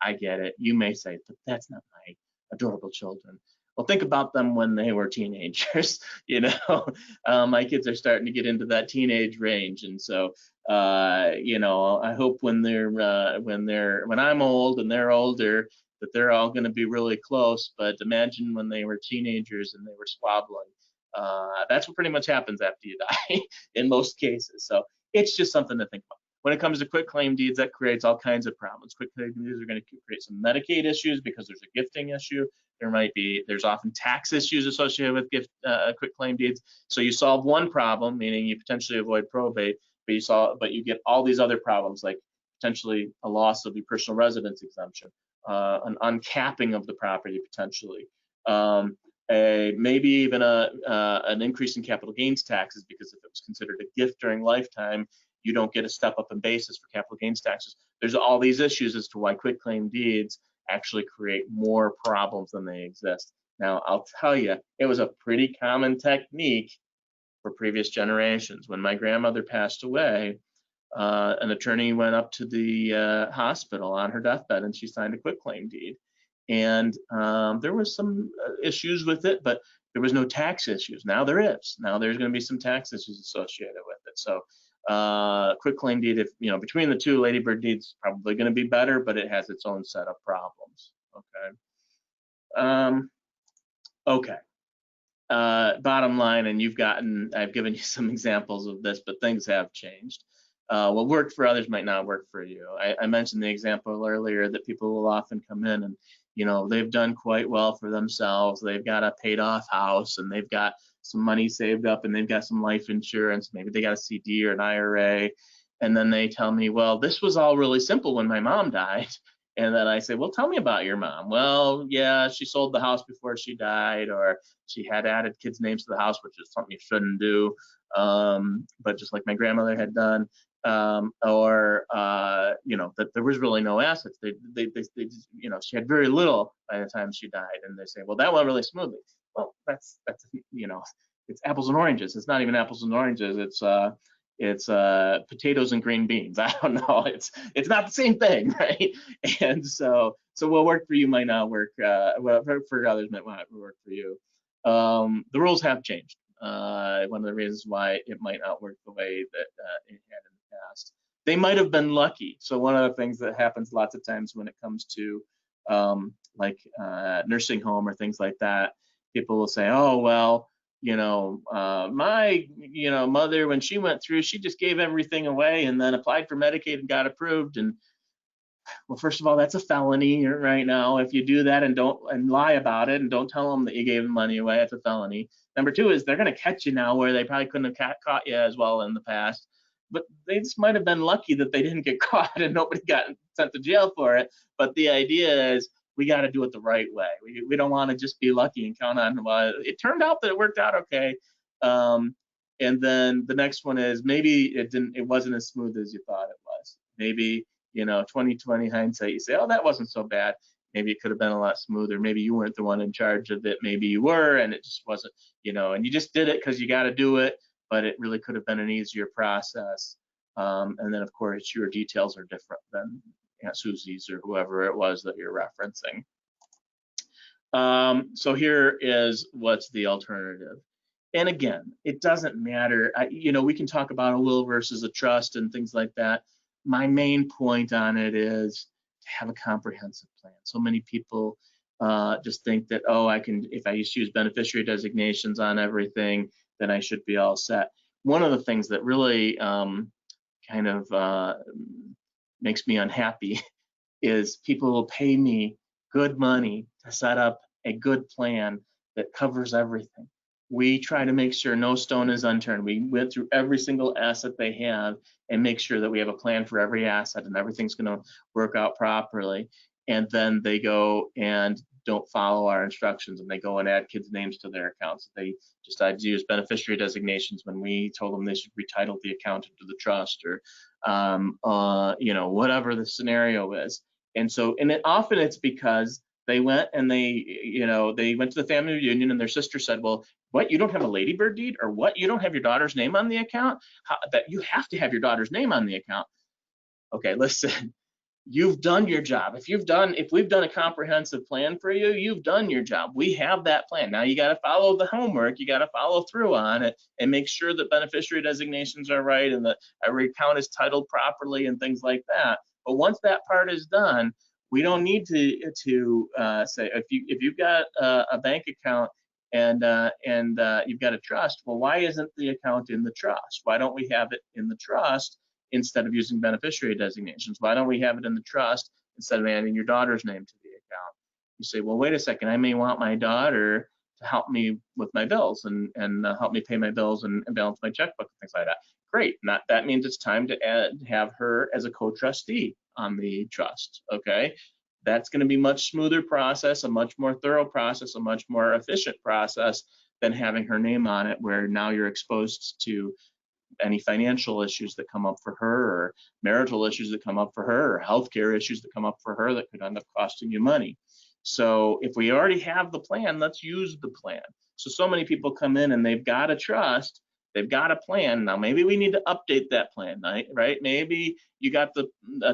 [SPEAKER 2] I get it. You may say, but that's not my adorable children. Well, think about them when they were teenagers. My kids are starting to get into that teenage range, and so I hope when I'm old and they're older, that they're all going to be really close. But imagine when they were teenagers and they were squabbling. That's what pretty much happens after you die in most cases. So it's just something to think about. When it comes to quitclaim deeds, that creates all kinds of problems. Quitclaim deeds are going to create some Medicaid issues because there's a gifting issue. There's often tax issues associated with quitclaim deeds. So you solve one problem, meaning you potentially avoid probate, but you get all these other problems, like potentially a loss of your personal residence exemption, an uncapping of the property potentially, maybe even an increase in capital gains taxes, because if it was considered a gift during lifetime, you don't get a step up in basis for capital gains taxes. There's all these issues as to why quitclaim deeds actually create more problems than they exist. Now, I'll tell you, it was a pretty common technique for previous generations. When my grandmother passed away, an attorney went up to the hospital on her deathbed and she signed a quitclaim deed. And there was some issues with it, but there was no tax issues. Now there is. Now there's going to be some tax issues associated with it. So quitclaim deed, if between the two, ladybird deed's probably going to be better, but it has its own set of problems. Okay. Bottom line, and I've given you some examples of this, but things have changed. What worked for others might not work for you. I mentioned the example earlier that people will often come in and they've done quite well for themselves. They've got a paid off house and they've got some money saved up and they've got some life insurance. Maybe they got a CD or an IRA. And then they tell me, well, this was all really simple when my mom died. And then I say, well, tell me about your mom. Well, yeah, she sold the house before she died, or she had added kids' names to the house, which is something you shouldn't do. But just like my grandmother had done, that there was really no assets. They she had very little by the time she died, and they say, well, that went really smoothly. Well, that's it's apples and oranges. It's not even apples and oranges. It's potatoes and green beans. I don't know. It's not the same thing, right? And so what worked for you might not work. What for others might not work for you. The rules have changed. One of the reasons why it might not work the way that it had in the past. They might have been lucky. So one of the things that happens lots of times when it comes to nursing home or things like that, people will say, oh, well, my mother, when she went through, she just gave everything away and then applied for Medicaid and got approved. And well, first of all, that's a felony right now. If you do that and lie about it and don't tell them that you gave money away, it's a felony. Number two is they're going to catch you now where they probably couldn't have caught you as well in the past. But they just might have been lucky that they didn't get caught and nobody got sent to jail for it. But the idea is we got to do it the right way. We don't want to just be lucky and count on, well, it turned out that it worked out okay. And then the next one is maybe it wasn't as smooth as you thought it was. Maybe 2020 hindsight, you say, oh, that wasn't so bad. Maybe it could have been a lot smoother. Maybe you weren't the one in charge of it. Maybe you were, and it just wasn't, and you just did it because you got to do it, but it really could have been an easier process. And then, of course, your details are different than Aunt Susie's or whoever it was that you're referencing. So here is what's the alternative. And again, it doesn't matter. We can talk about a will versus a trust and things like that. My main point on it is to have a comprehensive plan. So many people just think that, oh, if I just use beneficiary designations on everything, then I should be all set. One of the things that really makes me unhappy is people will pay me good money to set up a good plan that covers everything. We try to make sure no stone is unturned. We went through every single asset they have and make sure that we have a plan for every asset and everything's going to work out properly. and then they go and don't follow our instructions, and they go and add kids' names to their accounts. They decided to use beneficiary designations when we told them they should retitle the account into the trust, or whatever the scenario is. And so, often it's because they went and they went to the family reunion, and their sister said, well, what, you don't have a ladybird deed? Or what, you don't have your daughter's name on the account? That you have to have your daughter's name on the account. Okay, listen, you've done your job. If we've done a comprehensive plan for you, you've done your job. We have that plan. Now you got to follow the homework. You got to follow through on it and make sure that beneficiary designations are right and that every account is titled properly and things like that. But once that part is done, we don't need to say, if you've got a bank account and you've got a trust, well, why isn't the account in the trust? Why don't we have it in the trust instead of using beneficiary designations? Why don't we have it in the trust instead of adding your daughter's name to the account? You say, well, wait a second, I may want my daughter to help me with my bills and help me pay my bills and balance my checkbook and things like that. Great, that means it's time to have her as a co-trustee on the trust, okay? That's going to be a much smoother process, a much more thorough process, a much more efficient process than having her name on it, where now you're exposed to any financial issues that come up for her, or marital issues that come up for her, or healthcare issues that come up for her that could end up costing you money. So if we already have the plan, let's use the plan. So many people come in and they've got a trust, they've got a plan. Now maybe we need to update that plan, right? Maybe you got the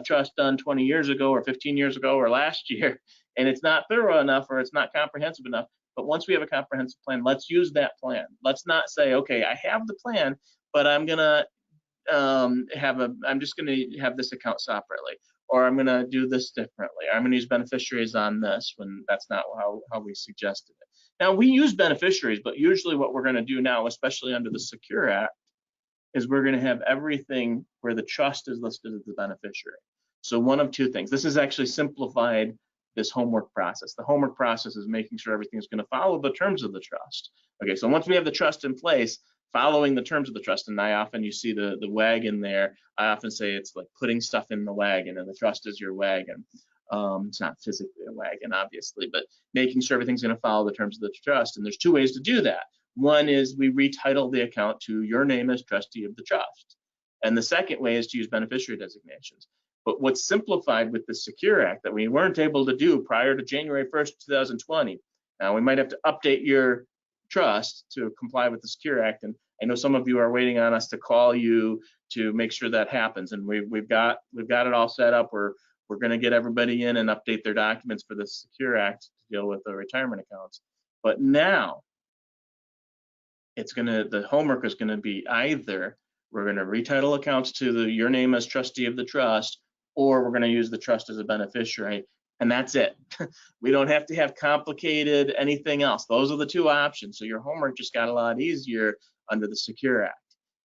[SPEAKER 2] trust done 20 years ago or 15 years ago or last year, and it's not thorough enough or it's not comprehensive enough. But once we have a comprehensive plan, let's use that plan. Let's not say, okay, I have the plan, but I'm gonna I'm just gonna have this account separately, or I'm gonna do this differently, or I'm gonna use beneficiaries on this, when that's not how we suggested it. Now we use beneficiaries, but usually what we're gonna do now, especially under the Secure Act, is we're gonna have everything where the trust is listed as the beneficiary. So one of two things. This is actually simplified this homework process. The homework process is making sure everything is gonna follow the terms of the trust. Okay, so once we have the trust in place, following the terms of the trust, and you see the wagon there. I often say it's like putting stuff in the wagon, and the trust is your wagon. It's not physically a wagon, obviously, but making sure everything's going to follow the terms of the trust. And there's two ways to do that. One is we retitle the account to your name as trustee of the trust. And the second way is to use beneficiary designations. But what's simplified with the Secure Act that we weren't able to do prior to January 1st, 2020, now we might have to update your trust to comply with the Secure Act, and I know some of you are waiting on us to call you to make sure that happens, and we've got it all set up. We're going to get everybody in and update their documents for the Secure Act to deal with the retirement accounts. But now the homework is going to be either we're going to retitle accounts to your name as trustee of the trust, or we're going to use the trust as a beneficiary, and that's it. We don't have to have complicated anything else. Those are the two options. So your homework just got a lot easier under the Secure Act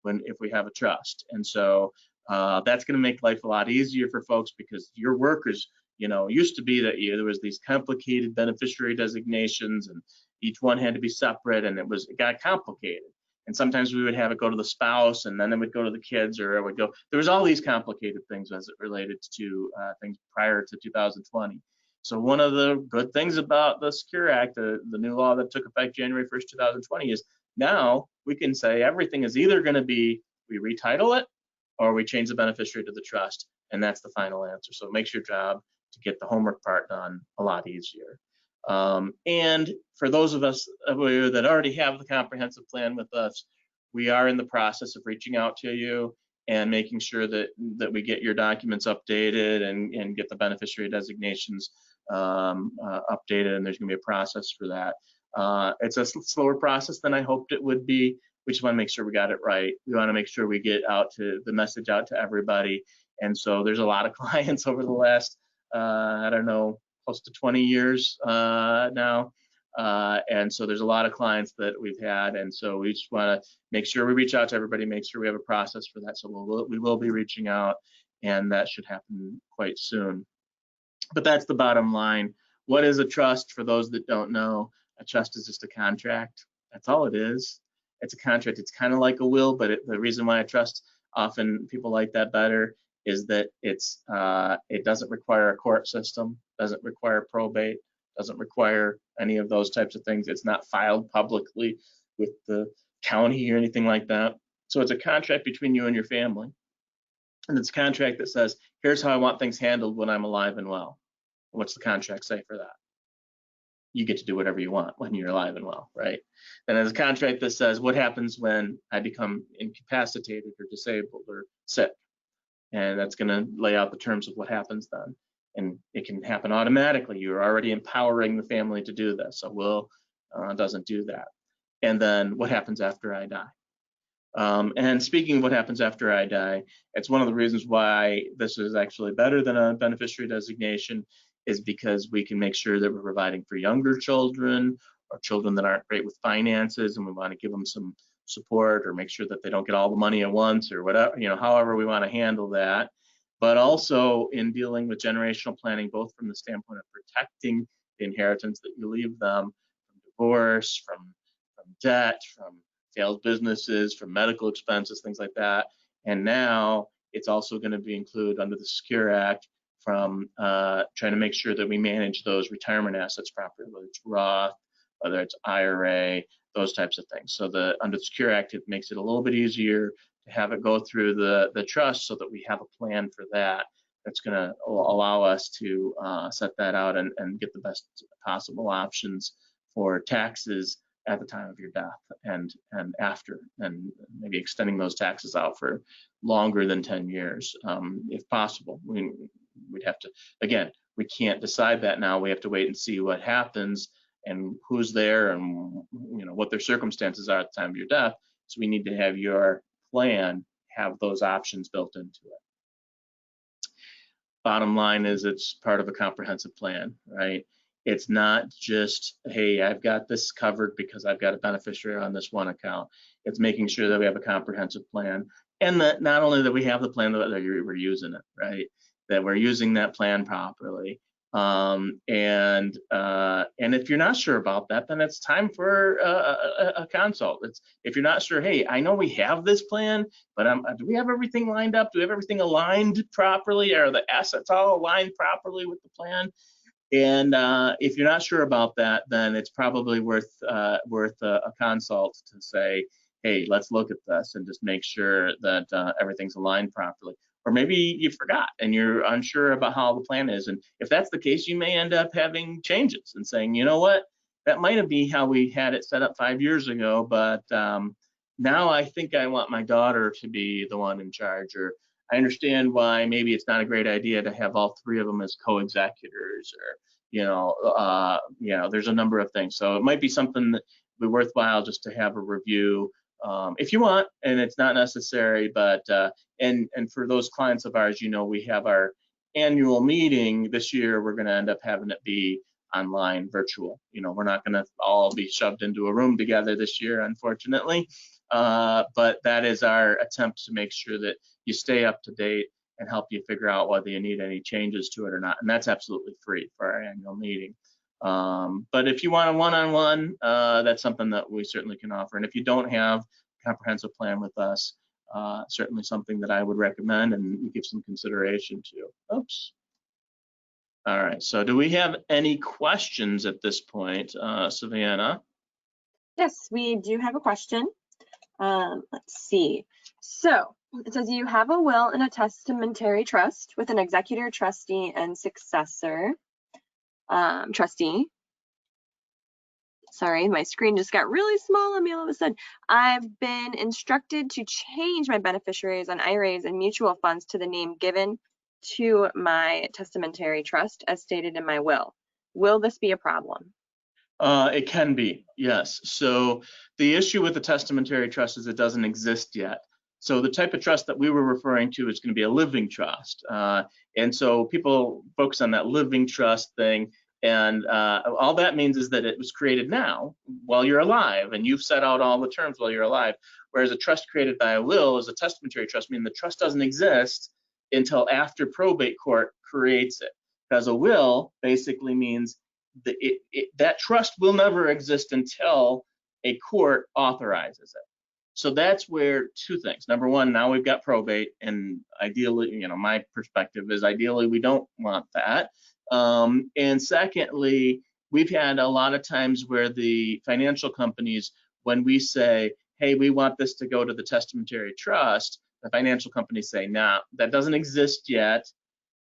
[SPEAKER 2] if we have a trust. And so that's going to make life a lot easier for folks, because your workers, used to be that there was these complicated beneficiary designations, and each one had to be separate, and it got complicated. And sometimes we would have it go to the spouse, and then it would go to the kids, or it would go. There was all these complicated things as it related to things prior to 2020. So one of the good things about the Secure Act, the new law that took effect January 1st, 2020, is now we can say everything is either going to be we retitle it, or we change the beneficiary to the trust, and that's the final answer. So it makes your job to get the homework part done a lot easier. And for those of us that already have the comprehensive plan with us, we are in the process of reaching out to you and making sure that we get your documents updated and get the beneficiary designations updated, and there's going to be a process for that. It's a slower process than I hoped it would be. We just want to make sure we got it right. We want to make sure we get the message out to everybody. And so there's a lot of clients over the last, I don't know, close to 20 years now. And so there's a lot of clients that we've had. And so we just want to make sure we reach out to everybody, make sure we have a process for that. So we will be reaching out, and that should happen quite soon. But that's the bottom line. What is a trust? For those that don't know, a trust is just a contract. That's all it is. It's a contract. It's kind of like a will, but the reason why a trust, often people like that better, is that it doesn't require a court system, doesn't require probate, doesn't require any of those types of things. It's not filed publicly with the county or anything like that. So it's a contract between you and your family. And it's a contract that says, here's how I want things handled when I'm alive and well. What's the contract say for that? You get to do whatever you want when you're alive and well, right? And there's a contract that says, what happens when I become incapacitated or disabled or sick? And that's going to lay out the terms of what happens then. And it can happen automatically. You're already empowering the family to do this. So will doesn't do that. And then what happens after I die? And speaking of what happens after I die, it's one of the reasons why this is actually better than a beneficiary designation, is because we can make sure that we're providing for younger children or children that aren't great with finances, and we want to give them some support or make sure that they don't get all the money at once or whatever, however we want to handle that. But also in dealing with generational planning, both from the standpoint of protecting the inheritance that you leave them from divorce, from debt, from failed businesses, from medical expenses, things like that. And now it's also going to be included under the Secure Act from trying to make sure that we manage those retirement assets properly, whether it's Roth, whether it's IRA, those types of things. So under the Secure Act, it makes it a little bit easier to have it go through the trust so that we have a plan for that. That's going to allow us to set that out and get the best possible options for taxes at the time of your death and after, and maybe extending those taxes out for longer than 10 years, if possible. We'd have to, again, we can't decide that now. We have to wait and see what happens and who's there and what their circumstances are at the time of your death. So we need to have your plan have those options built into it. Bottom line is it's part of a comprehensive plan, right? It's not just, hey, I've got this covered because I've got a beneficiary on this one account. It's making sure that we have a comprehensive plan, and that not only that we have the plan, that we're using it, right? That we're using that plan properly. And if you're not sure about that, then it's time for a consult. If you're not sure, hey, I know we have this plan, but do we have everything lined up? Do we have everything aligned properly? Are the assets all aligned properly with the plan? And if you're not sure about that, then it's probably worth a consult to say, hey, let's look at this and just make sure that everything's aligned properly. Or maybe you forgot and you're unsure about how the plan is. And if that's the case, you may end up having changes and saying, you know what, that might have been how we had it set up 5 years ago, but now I think I want my daughter to be the one in charge, or I understand why maybe it's not a great idea to have all three of them as co-executors, or there's a number of things. So it might be something that would be worthwhile just to have a review if you want, and it's not necessary. But and for those clients of ours, we have our annual meeting this year. We're going to end up having it be online, virtual. We're not going to all be shoved into a room together this year, unfortunately. But that is our attempt to make sure that you stay up to date and help you figure out whether you need any changes to it or not. And that's absolutely free for our annual meeting. But if you want a one-on-one, that's something that we certainly can offer. And if you don't have a comprehensive plan with us, certainly something that I would recommend and we give some consideration to. Oops. All right, so do we have any questions at this point, Savannah?
[SPEAKER 1] Yes, we do have a question. Let's see. So it says you have a will and a testamentary trust with an executor, trustee, and successor. Trustee. Sorry, my screen just got really small on me all of a sudden. I've been instructed to change my beneficiaries on IRAs and mutual funds to the name given to my testamentary trust as stated in my will. Will this be a problem?
[SPEAKER 2] It can be, yes. So the issue with the testamentary trust is it doesn't exist yet. So the type of trust that we were referring to is going to be a living trust. And so people focus on that living trust thing. And all that means is that it was created now while you're alive, and you've set out all the terms while you're alive. Whereas a trust created by a will is a testamentary trust, meaning the trust doesn't exist until after probate court creates it. Because a will basically means that trust will never exist until a court authorizes it. So that's where two things. Number one, now we've got probate, and ideally, my perspective is ideally we don't want that. And secondly, we've had a lot of times where the financial companies, when we say, hey, we want this to go to the testamentary trust, the financial companies say, nah, that doesn't exist yet.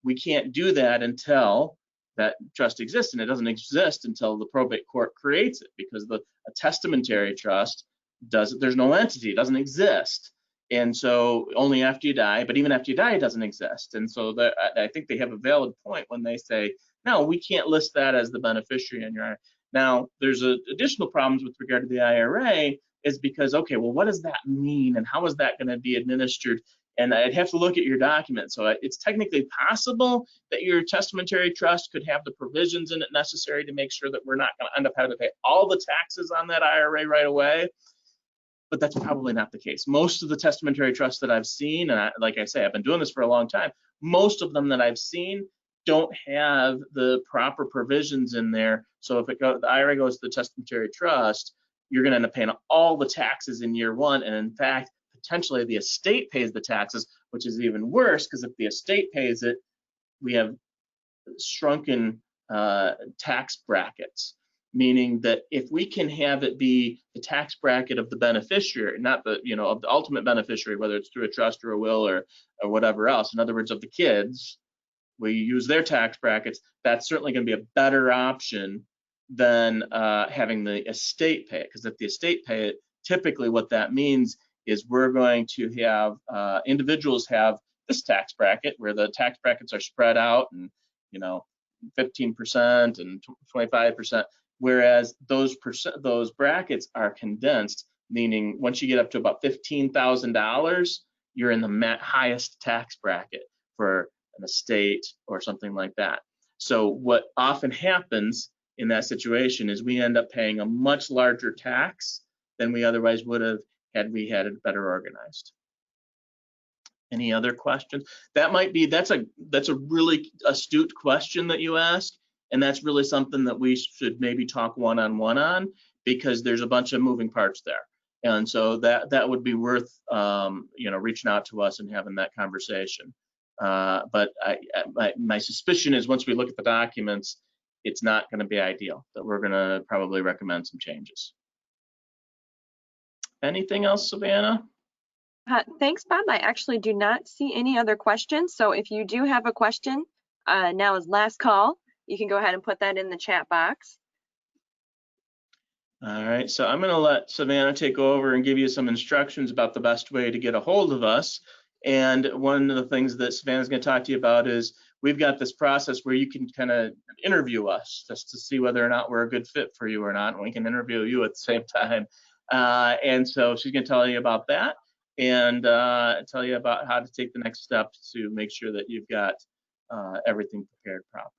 [SPEAKER 2] We can't do that until that trust exists, and it doesn't exist until the probate court creates it, because a testamentary trust there's no entity, it doesn't exist. And so only after you die, but even after you die, it doesn't exist. And so I think they have a valid point when they say, no, we can't list that as the beneficiary in your IRA. Now, there's additional problems with regard to the IRA, is because, okay, well, what does that mean, and how is that going to be administered? And I'd have to look at your document. So it's technically possible that your testamentary trust could have the provisions in it necessary to make sure that we're not going to end up having to pay all the taxes on that IRA right away. But that's probably not the case. Most of the testamentary trusts that I've seen, and like I say, I've been doing this for a long time, most of them that I've seen don't have the proper provisions in there. So if the IRA goes to the testamentary trust, you're going to end up paying all the taxes in year one. And in fact, potentially the estate pays the taxes, which is even worse, because if the estate pays it, we have shrunken tax brackets, meaning that if we can have it be the tax bracket of the beneficiary, not the, of the ultimate beneficiary, whether it's through a trust or a will or whatever else, in other words, of the kids, we use their tax brackets, that's certainly going to be a better option than having the estate pay it. Because if the estate pay it, typically what that means is we're going to have individuals have this tax bracket where the tax brackets are spread out, and 15% and 25%, whereas those brackets are condensed, meaning once you get up to about $15,000, you're in the highest tax bracket for an estate or something like that. So what often happens in that situation is we end up paying a much larger tax than we otherwise would have had we had it better organized. Any other questions? That's a really astute question that you ask, and that's really something that we should maybe talk one-on-one on, because there's a bunch of moving parts there. And so that would be worth reaching out to us and having that conversation. But my suspicion is once we look at the documents, it's not going to be ideal, that we're going to probably recommend some changes. Anything else, Savannah?
[SPEAKER 1] Thanks, Bob. I actually do not see any other questions. So if you do have a question, now is last call. You can go ahead and put that in the chat box.
[SPEAKER 2] All right, so I'm going to let Savannah take over and give you some instructions about the best way to get a hold of us. And one of the things that Savannah's going to talk to you about is we've got this process where you can kind of interview us just to see whether or not we're a good fit for you or not, and we can interview you at the same time. And so she's going to tell you about that, and tell you about how to take the next steps to make sure that you've got everything prepared properly.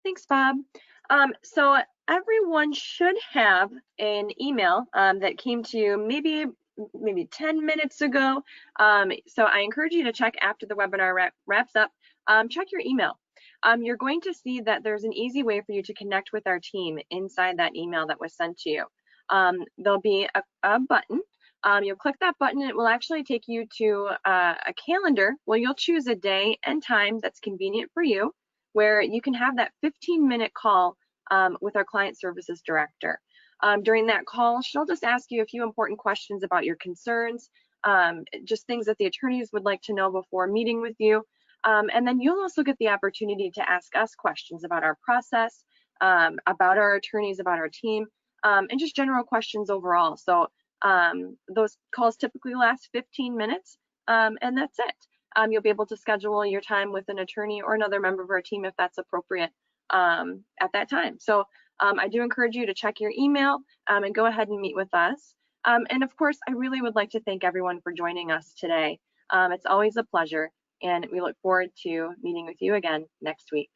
[SPEAKER 1] Thanks, Bob. So everyone should have an email that came to you maybe 10 minutes ago. So I encourage you to check after the webinar wraps up. Check your email. You're going to see that there's an easy way for you to connect with our team inside that email that was sent to you. There'll be a button. You'll click that button, and it will actually take you to a calendar where you'll choose a day and time that's convenient for you, where you can have that 15-minute call with our client services director. During that call, she'll just ask you a few important questions about your concerns, just things that the attorneys would like to know before meeting with you. And then you'll also get the opportunity to ask us questions about our process, about our attorneys, about our team, and just general questions overall. So those calls typically last 15 minutes, and that's it. You'll be able to schedule your time with an attorney or another member of our team if that's appropriate at that time. So I do encourage you to check your email and go ahead and meet with us. And of course, I really would like to thank everyone for joining us today. It's always a pleasure, and we look forward to meeting with you again next week.